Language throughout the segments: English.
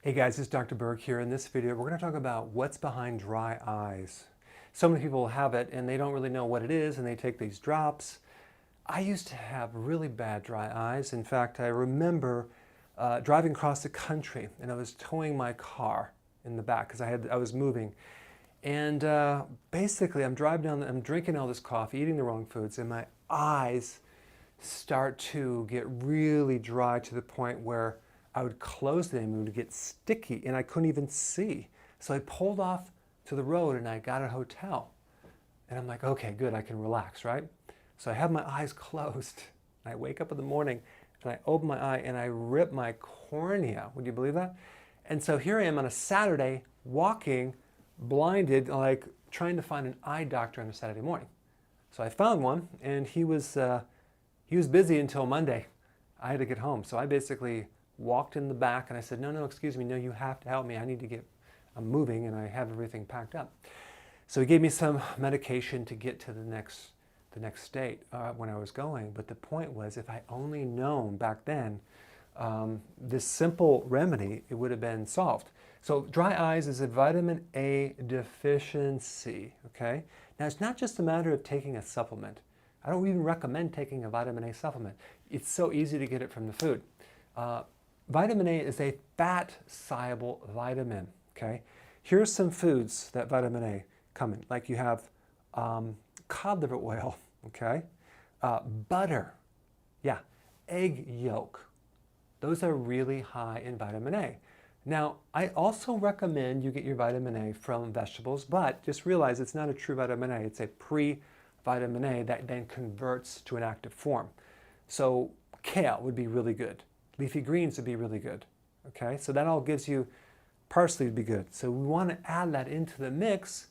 Hey guys, it's Dr. Berg here. In this video, we're going to talk about what's behind dry eyes. So many people have it and they don't really know what it is and they take these drops. I used to have really bad dry eyes. In fact, I remember driving across the country and I was towing my car in the back because I was moving. And basically I'm driving down, I'm drinking all this coffee, eating the wrong foods, and my eyes start to get really dry to the point where I would close them and it would get sticky and I couldn't even see. So I pulled off to the road and I got a hotel. And I'm like, okay, good, I can relax, right? So I have my eyes closed. I wake up in the morning and I open my eye and I rip my cornea. Would you believe that? And so here I am on a Saturday walking blinded, like trying to find an eye doctor on a Saturday morning. So I found one and he was busy until Monday. I had to get home. So I basically walked in the back and I said, no, excuse me, no, you have to help me. I'm moving and I have everything packed up. So he gave me some medication to get to the next state when I was going. But the point was, if I only known back then this simple remedy, it would have been solved. So dry eyes is a vitamin A deficiency, okay? Now it's not just a matter of taking a supplement. I don't even recommend taking a vitamin A supplement. It's so easy to get it from the food. Vitamin A is a fat-soluble vitamin, okay? Here's some foods that vitamin A come in. Like you have cod liver oil, okay? Butter, yeah, egg yolk. Those are really high in vitamin A. Now, I also recommend you get your vitamin A from vegetables, but just realize it's not a true vitamin A. It's a pre-vitamin A that then converts to an active form. So kale would be really good. Leafy greens would be really good, okay? So that all gives you, parsley would be good. So we want to add that into the mix,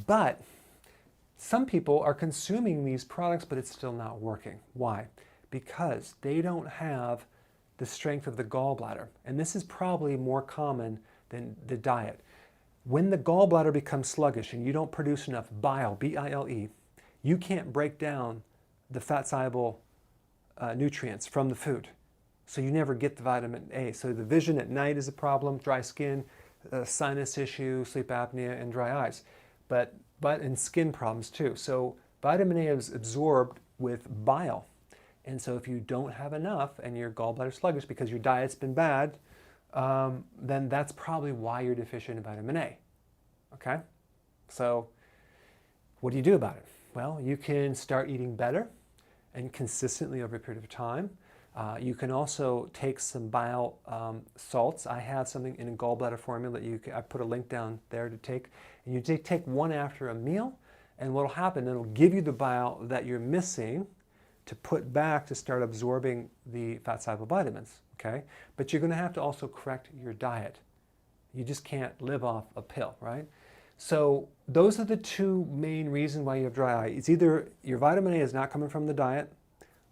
but some people are consuming these products, but it's still not working. Why? Because they don't have the strength of the gallbladder. And this is probably more common than the diet. When the gallbladder becomes sluggish and you don't produce enough bile, B-I-L-E, you can't break down the fat-soluble nutrients from the food. So you never get the vitamin A. So the vision at night is a problem, dry skin, sinus issue, sleep apnea, and dry eyes. But and skin problems too. So vitamin A is absorbed with bile. And so if you don't have enough and your gallbladder is sluggish because your diet's been bad, then that's probably why you're deficient in vitamin A. Okay? So what do you do about it? Well, you can start eating better and consistently over a period of time. You can also take some bile salts. I have something in a Gallbladder Formula that I put a link down there to take. And you take one after a meal, and what will happen, it'll give you the bile that you're missing to put back to start absorbing the fat-soluble vitamins, okay? But you're gonna have to also correct your diet. You just can't live off a pill, right? So those are the two main reasons why you have dry eye. It's either your vitamin A is not coming from the diet,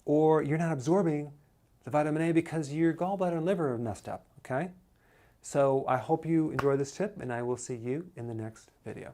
or you're not absorbing the vitamin A because your gallbladder and liver are messed up, okay? So I hope you enjoy this tip and I will see you in the next video.